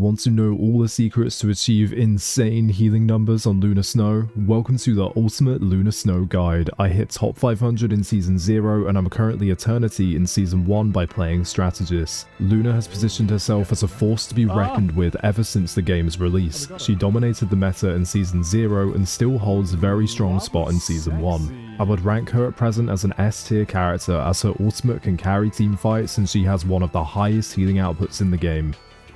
Want to know all the secrets to achieve insane healing numbers on Lunar Snow? Welcome to the Ultimate Lunar Snow Guide. I hit top 500 in Season 0 and I'm currently Eternity in Season 1 by playing Strategist. Luna has positioned herself as a force to be reckoned with ever since the game's release. She dominated the meta in Season 0 and still holds a very strong spot in Season 1. I would rank her at present as an S tier character as her ultimate can carry team fights and she has one of the highest healing outputs in the game.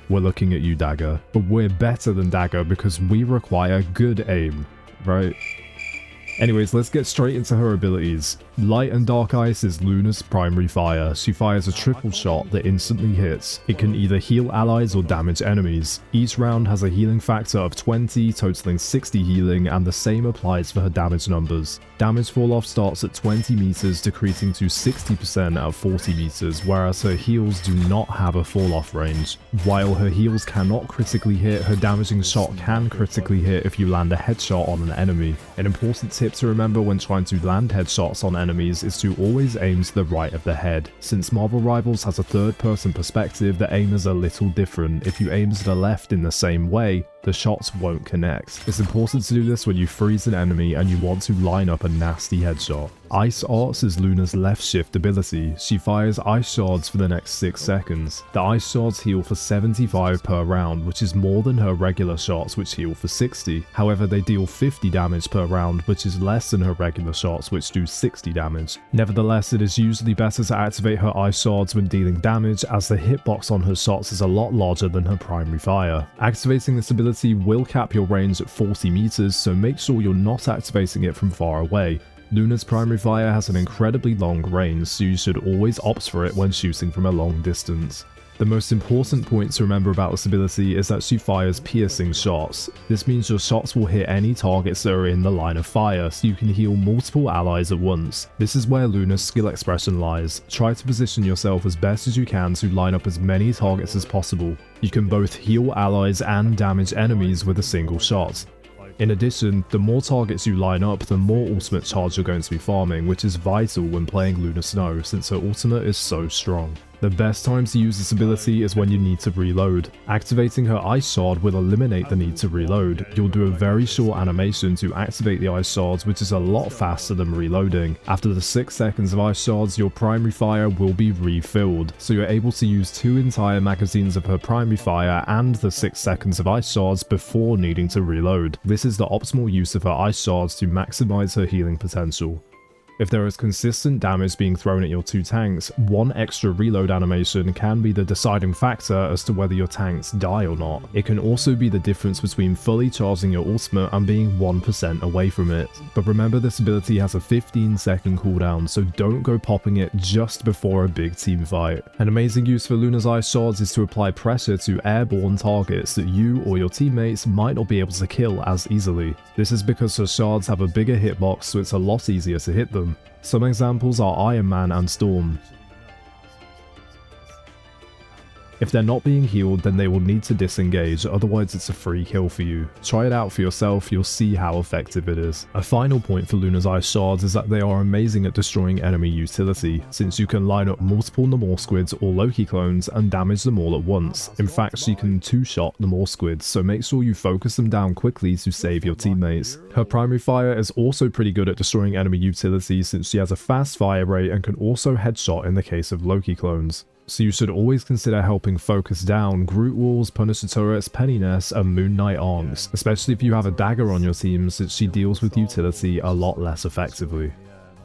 We're looking at you, Dagger, but we're better than Dagger because we require good aim, right? Anyways, let's get straight into her abilities. Light and Dark Ice is Luna's primary fire. She fires a triple shot that instantly hits. It can either heal allies or damage enemies. Each round has a healing factor of 20, totaling 60 healing, and the same applies for her damage numbers. Damage fall-off starts at 20 meters, decreasing to 60% at 40 meters, whereas her heals do not have a fall-off range. While her heals cannot critically hit, her damaging shot can critically hit if you land a headshot on an enemy. An important tip to remember when trying to land headshots on enemies is to always aim to the right of the head. Since Marvel Rivals has a third-person perspective, the aim is a little different. If you aim to the left in the same way, the shots won't connect. It's important to do this when you freeze an enemy and you want to line up a nasty headshot. Ice Arts is Luna's left shift ability. She fires ice shards for the next 6 seconds. The ice shards heal for 75 per round, which is more than her regular shots which heal for 60. However, they deal 50 damage per round, which is less than her regular shots which do 60 damage. Nevertheless, it is usually better to activate her ice shards when dealing damage, as the hitbox on her shots is a lot larger than her primary fire. Activating this ability will cap your range at 40 meters, so make sure you're not activating it from far away. Luna's primary fire has an incredibly long range, so you should always opt for it when shooting from a long distance. The most important point to remember about this ability is that she fires piercing shots. This means your shots will hit any targets that are in the line of fire, so you can heal multiple allies at once. This is where Luna's skill expression lies. Try to position yourself as best as you can to line up as many targets as possible. You can both heal allies and damage enemies with a single shot. In addition, the more targets you line up, the more ultimate charge you're going to be farming, which is vital when playing Lunar Snow since her ultimate is so strong. The best time to use this ability is when you need to reload. Activating her ice shard will eliminate the need to reload. You'll do a very short animation to activate the ice shards, which is a lot faster than reloading. After the 6 seconds of ice shards, your primary fire will be refilled, so you're able to use 2 entire magazines of her primary fire and the 6 seconds of ice shards before needing to reload. This is the optimal use of her ice shards to maximize her healing potential. If there is consistent damage being thrown at your 2 tanks, one extra reload animation can be the deciding factor as to whether your tanks die or not. It can also be the difference between fully charging your ultimate and being 1% away from it. But remember, this ability has a 15-second cooldown, so don't go popping it just before a big team fight. An amazing use for Luna's ice shards is to apply pressure to airborne targets that you or your teammates might not be able to kill as easily. This is because her shards have a bigger hitbox, so it's a lot easier to hit them. Some examples are Iron Man and Storm. If they're not being healed, then they will need to disengage, otherwise it's a free kill for you. Try it out for yourself, you'll see how effective it is. A final point for Luna's ice shards is that they are amazing at destroying enemy utility, since you can line up multiple Namor squids or Loki clones and damage them all at once. In fact, she can 2-shot Namor squids, so make sure you focus them down quickly to save your teammates. Her primary fire is also pretty good at destroying enemy utility, since she has a fast fire rate and can also headshot in the case of Loki clones. So you should always consider helping focus down Groot Walls, Punisher turrets, Penny Nest, and Moon Knight arcs, especially if you have a Dagger on your team, since she deals with utility a lot less effectively.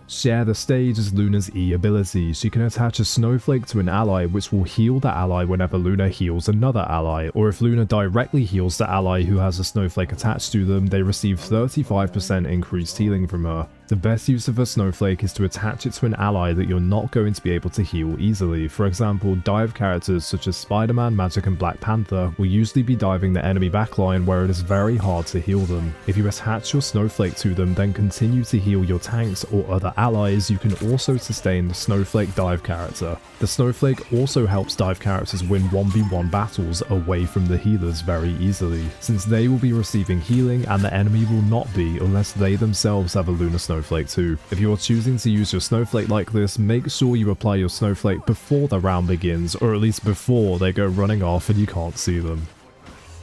Share the Stage is Luna's E ability. She can attach a snowflake to an ally, which will heal the ally whenever Luna heals another ally, or if Luna directly heals the ally who has a snowflake attached to them, they receive 35% increased healing from her. The best use of a snowflake is to attach it to an ally that you're not going to be able to heal easily. For example, dive characters such as Spider-Man, Magic, and Black Panther will usually be diving the enemy backline where it is very hard to heal them. If you attach your snowflake to them, then continue to heal your tanks or other allies, you can also sustain the snowflake dive character. The snowflake also helps dive characters win 1v1 battles away from the healers very easily, since they will be receiving healing and the enemy will not be unless they themselves have a lunar snowflake too. If you are choosing to use your snowflake like this, make sure you apply your snowflake before the round begins, or at least before they go running off and you can't see them.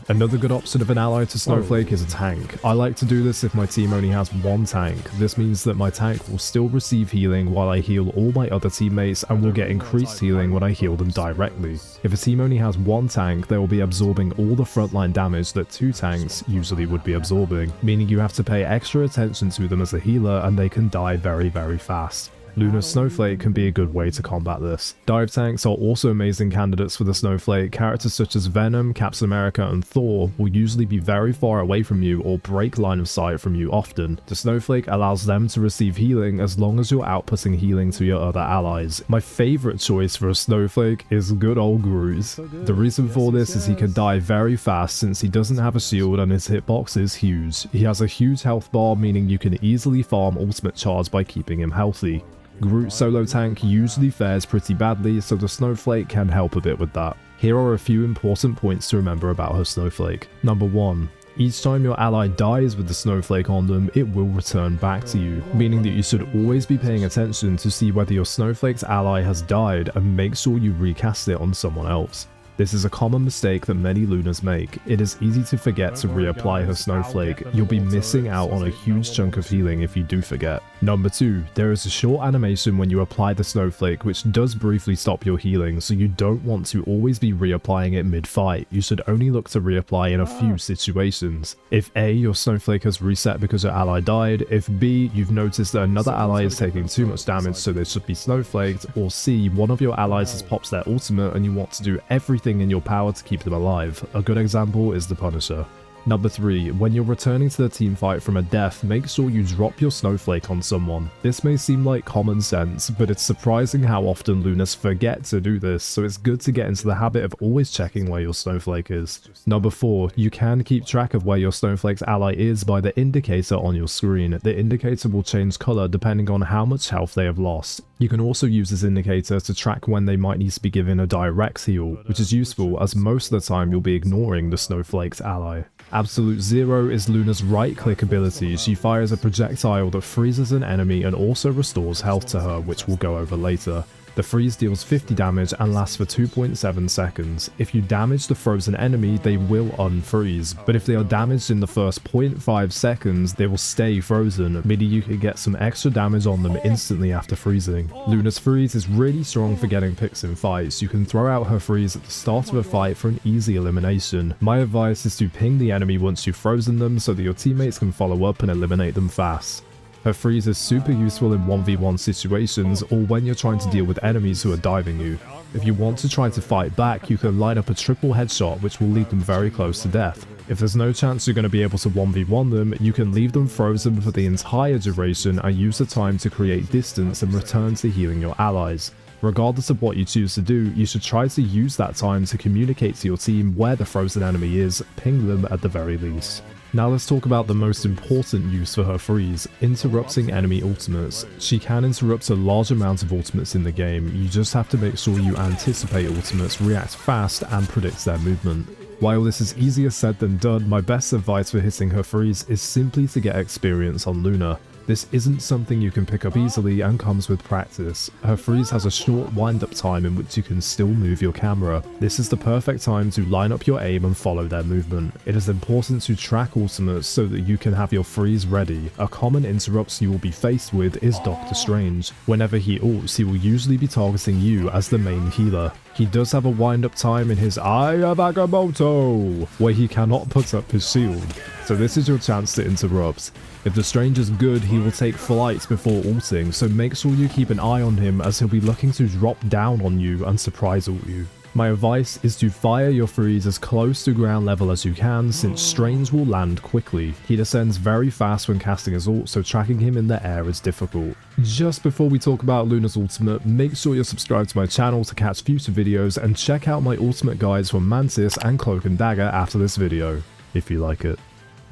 Another good option of an ally to Snowflake is a tank. I like to do this if my team only has one tank. This means that my tank will still receive healing while I heal all my other teammates and will get increased healing when I heal them directly. If a team only has one tank, they will be absorbing all the frontline damage that two tanks usually would be absorbing, meaning you have to pay extra attention to them as a healer and they can die very fast. Luna's Snowflake can be a good way to combat this. Dive tanks are also amazing candidates for the Snowflake. Characters such as Venom, Captain America and Thor will usually be very far away from you or break line of sight from you often. The Snowflake allows them to receive healing as long as you're outputting healing to your other allies. My favourite choice for a Snowflake is good old Groot. The reason for this is he can die very fast since he doesn't have a shield and his hitbox is huge. He has a huge health bar, meaning you can easily farm ultimate charge by keeping him healthy. Groot's solo tank usually fares pretty badly, so the Snowflake can help a bit with that. Here are a few important points to remember about her Snowflake. Number 1. Each time your ally dies with the Snowflake on them, it will return back to you, meaning that you should always be paying attention to see whether your Snowflake's ally has died and make sure you recast it on someone else. This is a common mistake that many Lunas make. It is easy to forget to reapply her Snowflake. You'll be missing out on a huge chunk of healing if you do forget. Number 2, there is a short animation when you apply the Snowflake which does briefly stop your healing, so you don't want to always be reapplying it mid-fight. You should only look to reapply in a few situations. If A, your Snowflake has reset because your ally died, if B, you've noticed that another ally is taking too much damage so they should be Snowflaked, or C, one of your allies has popped their ultimate and you want to do everything in your power to keep them alive. A good example is the Punisher. Number 3, when you're returning to the team fight from a death, make sure you drop your Snowflake on someone. This may seem like common sense, but it's surprising how often Lunas forget to do this, so it's good to get into the habit of always checking where your Snowflake is. Number 4, you can keep track of where your Snowflake's ally is by the indicator on your screen. The indicator will change color depending on how much health they have lost. You can also use this indicator to track when they might need to be given a direct heal, which is useful as most of the time you'll be ignoring the Snowflake's ally. Absolute Zero is Luna's right-click ability. She fires a projectile that freezes an enemy and also restores health to her, which we'll go over later. The freeze deals 50 damage and lasts for 2.7 seconds. If you damage the frozen enemy, they will unfreeze, but if they are damaged in the first 0.5 seconds, they will stay frozen, meaning you can get some extra damage on them instantly after freezing. Luna's freeze is really strong for getting picks in fights. You can throw out her freeze at the start of a fight for an easy elimination. My advice is to ping the enemy once you've frozen them so that your teammates can follow up and eliminate them fast. Her freeze is super useful in 1v1 situations or when you're trying to deal with enemies who are diving you. If you want to try to fight back, you can line up a triple headshot which will lead them very close to death. If there's no chance you're going to be able to 1v1 them, you can leave them frozen for the entire duration and use the time to create distance and return to healing your allies. Regardless of what you choose to do, you should try to use that time to communicate to your team where the frozen enemy is, ping them at the very least. Now let's talk about the most important use for her freeze, interrupting enemy ultimates. She can interrupt a large amount of ultimates in the game, you just have to make sure you anticipate ultimates, react fast and predict their movement. While this is easier said than done, my best advice for hitting her freeze is simply to get experience on Luna. This isn't something you can pick up easily and comes with practice. Her freeze has a short wind-up time in which you can still move your camera. This is the perfect time to line up your aim and follow their movement. It is important to track ultimates so that you can have your freeze ready. A common interrupt you will be faced with is Doctor Strange. Whenever he ults, he will usually be targeting you as the main healer. He does have a wind-up time in his Eye of Agamotto, where he cannot put up his shield, so this is your chance to interrupt. If the Strange is good, he will take flight before ulting, so make sure you keep an eye on him as he'll be looking to drop down on you and surprise ult you. My advice is to fire your freeze as close to ground level as you can, since Strange will land quickly. He descends very fast when casting his ult, so tracking him in the air is difficult. Just before we talk about Luna's ultimate, make sure you're subscribed to my channel to catch future videos and check out my ultimate guides for Mantis and Cloak and Dagger after this video, if you like it.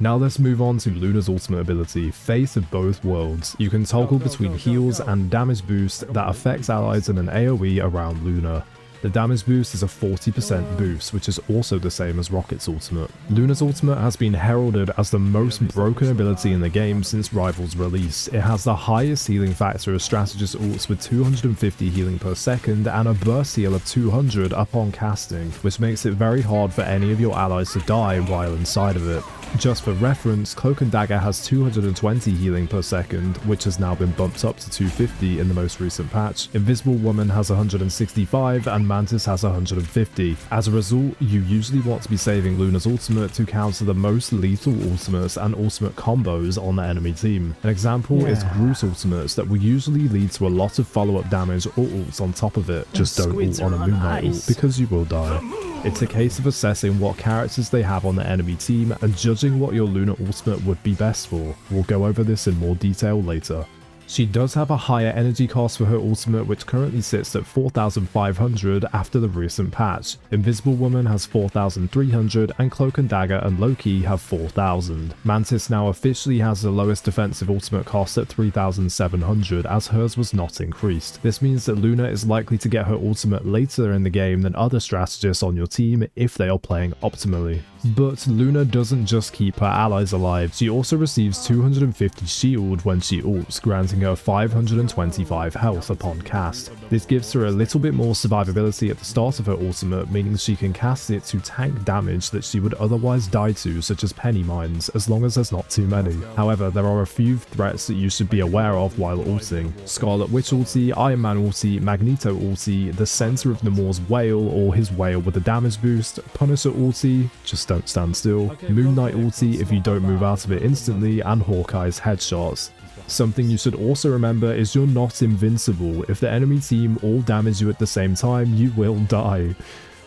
Now let's move on to Luna's ultimate ability, Face of Both Worlds. You can toggle between heals and damage boost that affects allies in an AoE around Luna. The damage boost is a 40% boost, which is also the same as Rocket's ultimate. Luna's ultimate has been heralded as the most broken ability in the game since Rival's release. It has the highest healing factor of strategist ults with 250 healing per second and a burst heal of 200 upon casting, which makes it very hard for any of your allies to die while inside of it. Just for reference, Cloak and Dagger has 220 healing per second, which has now been bumped up to 250 in the most recent patch. Invisible Woman has 165 and Mantis has 150. As a result, you usually want to be saving Luna's ultimate to counter the most lethal ultimates and ultimate combos on the enemy team. An example is Groot ultimates that will usually lead to a lot of follow-up damage or ults on top of it. Just don't ult on a Moon Knight ult because you will die. It's a case of assessing what characters they have on the enemy team and judging what your Luna ultimate would be best for. We'll go over this in more detail later. She does have a higher energy cost for her ultimate, which currently sits at 4,500 after the recent patch. Invisible Woman has 4,300 and Cloak and Dagger and Loki have 4,000. Mantis now officially has the lowest defensive ultimate cost at 3,700 as hers was not increased. This means that Luna is likely to get her ultimate later in the game than other strategists on your team if they are playing optimally. But Luna doesn't just keep her allies alive, she also receives 250 shield when she ults, granting her 525 health upon cast. This gives her a little bit more survivability at the start of her ultimate, meaning she can cast it to tank damage that she would otherwise die to, such as penny mines, as long as there's not too many. However, there are a few threats that you should be aware of while ulting. Scarlet Witch ulti, Iron Man ulti, Magneto ulti, the center of Namor's whale or his whale with a damage boost, Punisher ulti, just don't stand still, Moon Knight ulti if you don't move out of it instantly, and Hawkeye's headshots. Something you should also remember is you're not invincible. If the enemy team all damage you at the same time, you will die.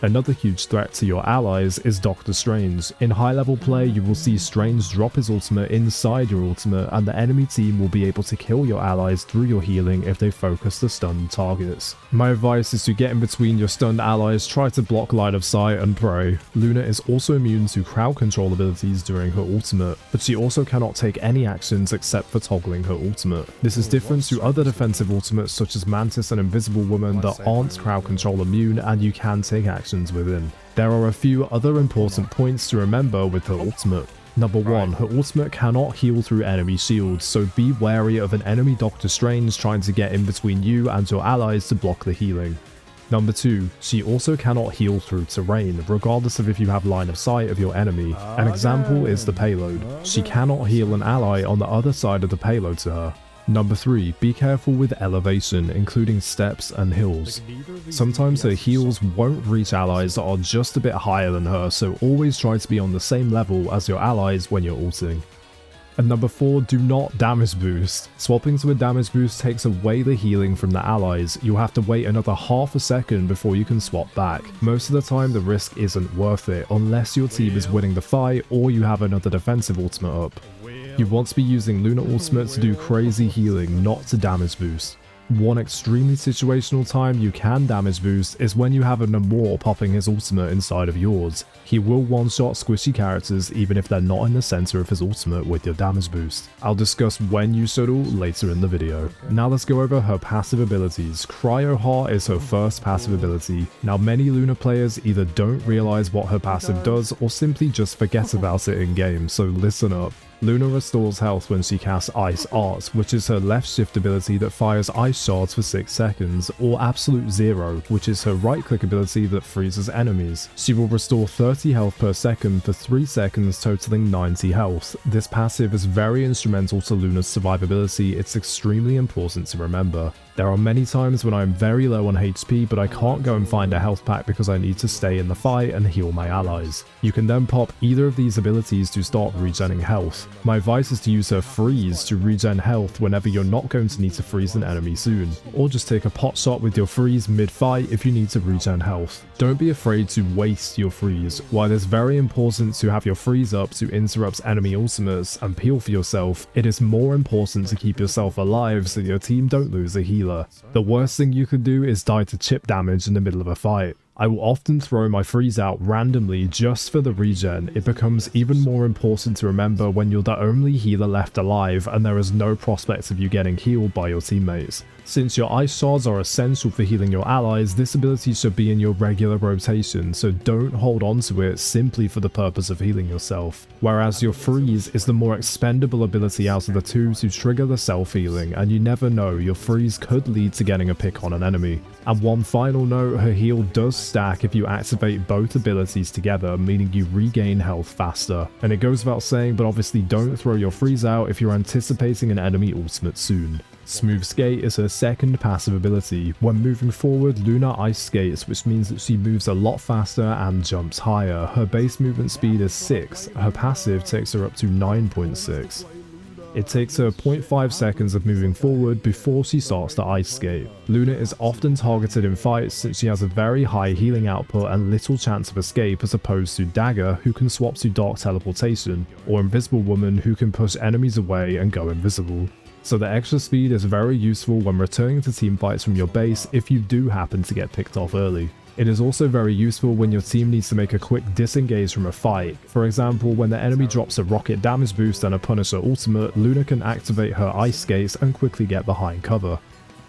Another huge threat to your allies is Doctor Strange. In high level play, you will see Strange drop his ultimate inside your ultimate, and the enemy team will be able to kill your allies through your healing if they focus the stunned targets. My advice is to get in between your stunned allies, try to block line of sight and pray. Luna is also immune to crowd control abilities during her ultimate, but she also cannot take any actions except for toggling her ultimate. This is different to other defensive ultimates such as Mantis and Invisible Woman that aren't crowd control immune and you can take actions within. There are a few other important points to remember with her ultimate. Number 1, her ultimate cannot heal through enemy shields, so be wary of an enemy Doctor Strange trying to get in between you and your allies to block the healing. Number 2, she also cannot heal through terrain, regardless of if you have line of sight of your enemy. An example is the payload. She cannot heal an ally on the other side of the payload to her. Number 3, be careful with elevation, including steps and hills. Sometimes her heals won't reach allies that are just a bit higher than her, so always try to be on the same level as your allies when you're ulting. And number 4, do not damage boost. Swapping to a damage boost takes away the healing from the allies. You'll have to wait another half a second before you can swap back. Most of the time the risk isn't worth it, unless your team is winning the fight or you have another defensive ultimate up. You want to be using Luna ultimate to do crazy healing, not to damage boost. One extremely situational time you can damage boost is when you have a Namor popping his ultimate inside of yours. He will one-shot squishy characters even if they're not in the center of his ultimate with your damage boost. I'll discuss when you should ult later in the video. Now let's go over her passive abilities. Cryo Heart is her first passive ability. Now many Luna players either don't realize what her passive does or simply just forget about it in game, so listen up. Luna restores health when she casts Ice Art, which is her left shift ability that fires ice shards for 6 seconds, or Absolute Zero, which is her right click ability that freezes enemies. She will restore 30 health per second for 3 seconds, totaling 90 health. This passive is very instrumental to Luna's survivability. It's extremely important to remember. There are many times when I'm very low on HP, but I can't go and find a health pack because I need to stay in the fight and heal my allies. You can then pop either of these abilities to start regenerating health. My advice is to use her freeze to regen health whenever you're not going to need to freeze an enemy soon, or just take a pot shot with your freeze mid-fight if you need to regen health. Don't be afraid to waste your freeze. While it's very important to have your freeze up to interrupt enemy ultimates and peel for yourself, it is more important to keep yourself alive so your team don't lose a healer. The worst thing you could do is die to chip damage in the middle of a fight. I will often throw my freeze out randomly just for the regen. It becomes even more important to remember when you're the only healer left alive and there is no prospect of you getting healed by your teammates. Since your ice shards are essential for healing your allies, this ability should be in your regular rotation, so don't hold on to it simply for the purpose of healing yourself. Whereas your freeze is the more expendable ability out of the two to trigger the self-healing, and you never know, your freeze could lead to getting a pick on an enemy. And one final note, her heal does stack if you activate both abilities together, meaning you regain health faster. And it goes without saying, but obviously don't throw your freeze out if you're anticipating an enemy ultimate soon. Smooth Skate is her second passive ability. When moving forward, Luna ice skates, which means that she moves a lot faster and jumps higher. Her base movement speed is 6, her passive takes her up to 9.6. It takes her 0.5 seconds of moving forward before she starts to ice skate. Luna is often targeted in fights since she has a very high healing output and little chance of escape, as opposed to Dagger, who can swap to Dark Teleportation, or Invisible Woman, who can push enemies away and go invisible. So the extra speed is very useful when returning to teamfights from your base if you do happen to get picked off early. It is also very useful when your team needs to make a quick disengage from a fight. For example, when the enemy drops a rocket damage boost and a Punisher ultimate, Luna can activate her ice skates and quickly get behind cover.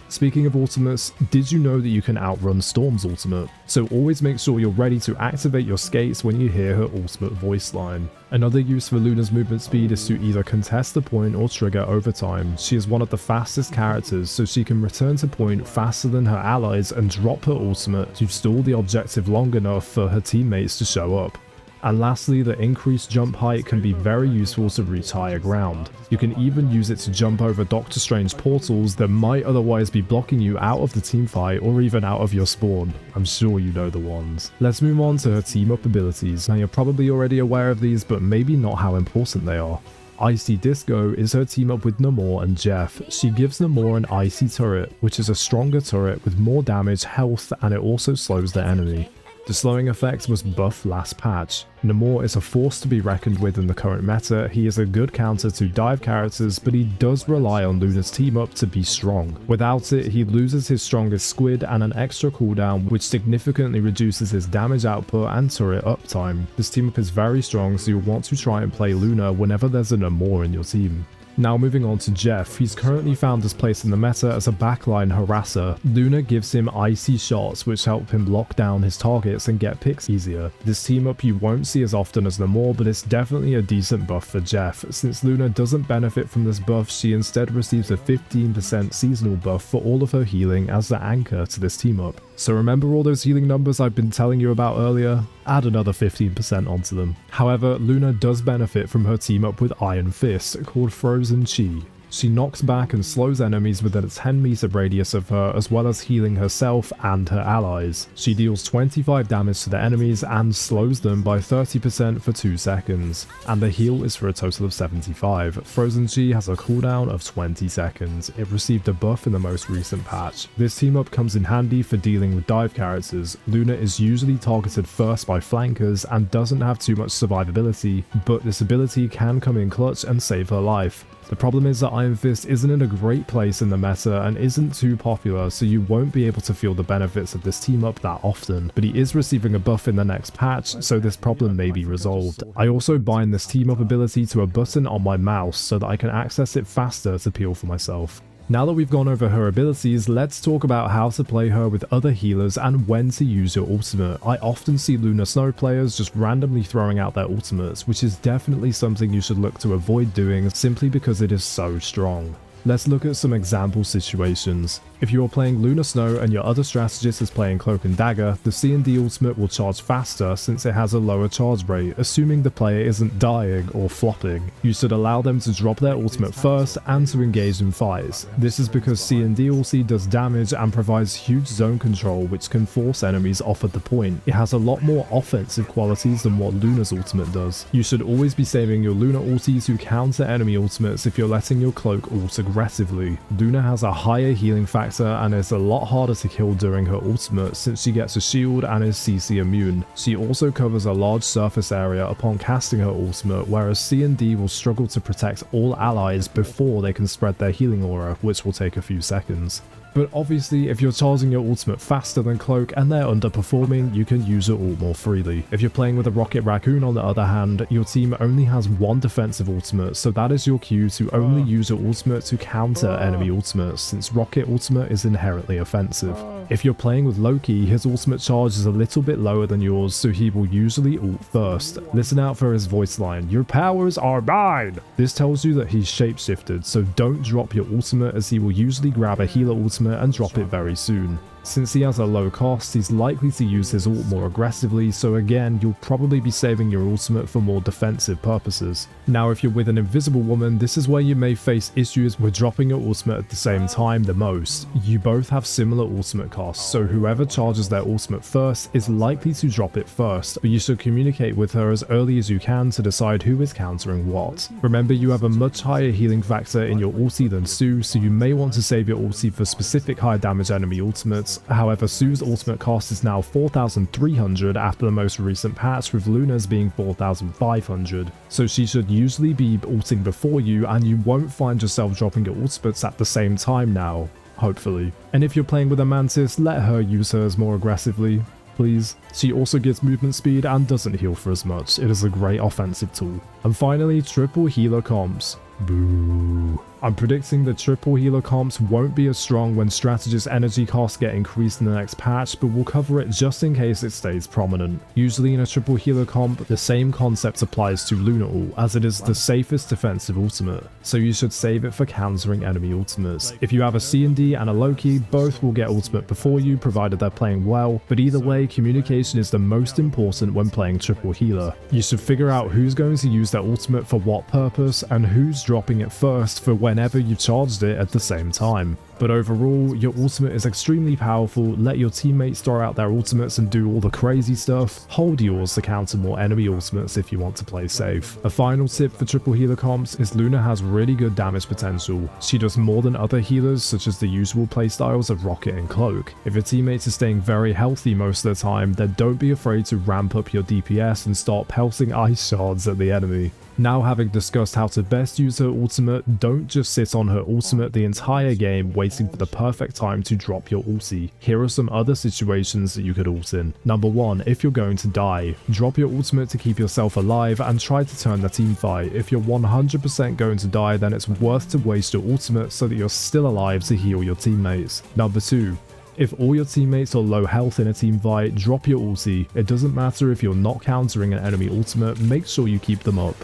Speaking of ultimates, did you know that you can outrun Storm's ultimate? So always make sure you're ready to activate your skates when you hear her ultimate voice line. Another use for Luna's movement speed is to either contest the point or trigger overtime. She is one of the fastest characters, so she can return to point faster than her allies and drop her ultimate to stall the objective long enough for her teammates to show up. And lastly, the increased jump height can be very useful to reach higher ground. You can even use it to jump over Doctor Strange portals that might otherwise be blocking you out of the teamfight or even out of your spawn. I'm sure you know the ones. Let's move on to her team-up abilities. Now you're probably already aware of these, but maybe not how important they are. Icy Disco is her team up with Namor and Jeff. She gives Namor an Icy turret, which is a stronger turret with more damage, health, and it also slows the enemy. The slowing effect was buffed last patch. Namor is a force to be reckoned with in the current meta. He is a good counter to dive characters, but he does rely on Luna's team up to be strong. Without it, he loses his strongest squid and an extra cooldown, which significantly reduces his damage output and turret uptime. This team up is very strong, so you'll want to try and play Luna whenever there's a Namor in your team. Now moving on to Jeff, he's currently found his place in the meta as a backline harasser. Luna gives him icy shots which help him lock down his targets and get picks easier. This team up you won't see as often as Namor, but it's definitely a decent buff for Jeff. Since Luna doesn't benefit from this buff, she instead receives a 15% seasonal buff for all of her healing as the anchor to this team up. So remember all those healing numbers I've been telling you about earlier? Add another 15% onto them. However, Luna does benefit from her team up with Iron Fist, called Frozen Chi. She knocks back and slows enemies within a 10-meter radius of her, as well as healing herself and her allies. She deals 25 damage to the enemies and slows them by 30% for 2 seconds, and the heal is for a total of 75. Frozen Chi has a cooldown of 20 seconds. It received a buff in the most recent patch. This team up comes in handy for dealing with dive characters. Luna is usually targeted first by flankers and doesn't have too much survivability, but this ability can come in clutch and save her life. The problem is that Iron Fist isn't in a great place in the meta and isn't too popular, so you won't be able to feel the benefits of this team up that often, but he is receiving a buff in the next patch, so this problem may be resolved. I also bind this team up ability to a button on my mouse so that I can access it faster to peel for myself. Now that we've gone over her abilities, let's talk about how to play her with other healers and when to use your ultimate. I often see Luna Snow players just randomly throwing out their ultimates, which is definitely something you should look to avoid doing simply because it is so strong. Let's look at some example situations. If you are playing Luna Snow and your other strategist is playing Cloak and Dagger, the C&D ultimate will charge faster since it has a lower charge rate, assuming the player isn't dying or flopping. You should allow them to drop their ultimate first and to engage in fights. This is because C&D ulti does damage and provides huge zone control which can force enemies off at the point. It has a lot more offensive qualities than what Luna's ultimate does. You should always be saving your Luna ulti to counter enemy ultimates if you're letting your Cloak ult aggressively. Luna has a higher healing factor and is a lot harder to kill during her ultimate since she gets a shield and is CC immune. She also covers a large surface area upon casting her ultimate, whereas C&D will struggle to protect all allies before they can spread their healing aura, which will take a few seconds. But obviously, if you're charging your ultimate faster than Cloak and they're underperforming, you can use it all more freely. If you're playing with a Rocket Raccoon on the other hand, your team only has one defensive ultimate, so that is your cue to only use your ultimate to counter enemy ultimates, since Rocket ultimate is inherently offensive. If you're playing with Loki, his ultimate charge is a little bit lower than yours, so he will usually ult first. Listen out for his voice line, "Your powers are mine!" This tells you that he's shapeshifted, so don't drop your ultimate, as he will usually grab a healer ultimate and drop it very soon. Since he has a low cost, he's likely to use his ult more aggressively, so again, you'll probably be saving your ultimate for more defensive purposes. Now if you're with an invisible woman, this is where you may face issues with dropping your ultimate at the same time the most. You both have similar ultimate costs, so whoever charges their ultimate first is likely to drop it first, but you should communicate with her as early as you can to decide who is countering what. Remember, you have a much higher healing factor in your ulti than Sue, so you may want to save your ulti for specific high damage enemy ultimates. However, Sue's ultimate cost is now 4,300 after the most recent patch, with Luna's being 4,500, so she should usually be ulting before you and you won't find yourself dropping your ultimates at the same time now, hopefully. And if you're playing with a Mantis, let her use hers more aggressively, please. She also gets movement speed and doesn't heal for as much. It is a great offensive tool. And finally, triple healer comps. Boo. I'm predicting the triple healer comps won't be as strong when strategist energy costs get increased in the next patch, but we'll cover it just in case it stays prominent. Usually in a triple healer comp, the same concept applies to Luna ult, as it is the safest defensive ultimate, so you should save it for countering enemy ultimates. If you have a C&D and a Loki, both will get ultimate before you, provided they're playing well, but either way, communication is the most important when playing triple healer. You should figure out who's going to use their ultimate for what purpose, and who's dropping it first for whenever you've charged it at the same time. But overall, your ultimate is extremely powerful. Let your teammates throw out their ultimates and do all the crazy stuff. Hold yours to counter more enemy ultimates if you want to play safe. A final tip for triple healer comps is Luna has really good damage potential. She does more than other healers, such as the usual playstyles of Rocket and Cloak. If your teammates are staying very healthy most of the time, then don't be afraid to ramp up your DPS and start pelting ice shards at the enemy. Now, having discussed how to best use her ultimate, don't just sit on her ultimate the entire game waiting for the perfect time to drop your ulti. Here are some other situations that you could ult in. Number 1, if you're going to die, drop your ultimate to keep yourself alive and try to turn the team fight. If you're 100% going to die, then it's worth to waste your ultimate so that you're still alive to heal your teammates. Number 2, if all your teammates are low health in a team fight, drop your ulti. It doesn't matter if you're not countering an enemy ultimate, make sure you keep them up.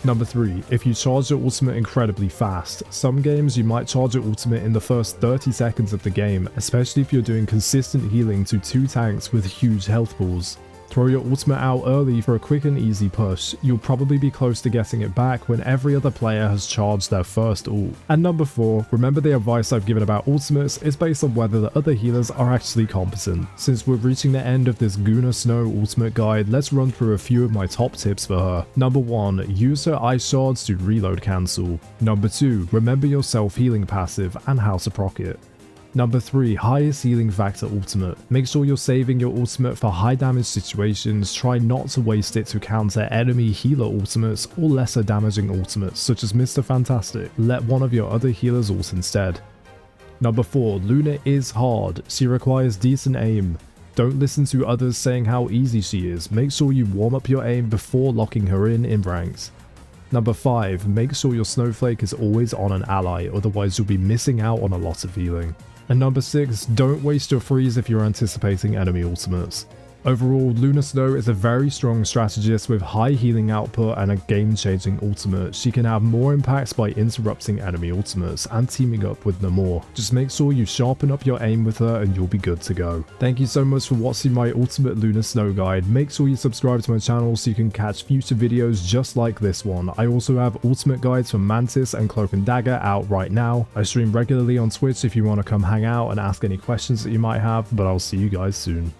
Number 3, if you charge your ultimate incredibly fast. Some games you might charge your ultimate in the first 30 seconds of the game, especially if you're doing consistent healing to 2 tanks with huge health pools. Throw your ultimate out early for a quick and easy push. You'll probably be close to getting it back when every other player has charged their first ult. And number 4, remember the advice I've given about ultimates is based on whether the other healers are actually competent. Since we're reaching the end of this Guna Snow ultimate guide, let's run through a few of my top tips for her. Number 1, use her ice shards to reload cancel. Number 2, remember your self-healing passive and how to proc it. Number 3, highest healing factor ultimate. Make sure you're saving your ultimate for high damage situations. Try not to waste it to counter enemy healer ultimates or lesser damaging ultimates such as Mr. Fantastic. Let one of your other healers ult instead. Number 4, Luna is hard. She requires decent aim. Don't listen to others saying how easy she is. Make sure you warm up your aim before locking her in ranks. Number 5, make sure your Snowflake is always on an ally, otherwise you'll be missing out on a lot of healing. And number 6, don't waste your freeze if you're anticipating enemy ultimates. Overall, Luna Snow is a very strong strategist with high healing output and a game-changing ultimate. She can have more impacts by interrupting enemy ultimates and teaming up with Namor. Just make sure you sharpen up your aim with her and you'll be good to go. Thank you so much for watching my ultimate Luna Snow guide. Make sure you subscribe to my channel so you can catch future videos just like this one. I also have ultimate guides for Mantis and Cloak and Dagger out right now. I stream regularly on Twitch if you want to come hang out and ask any questions that you might have, but I'll see you guys soon.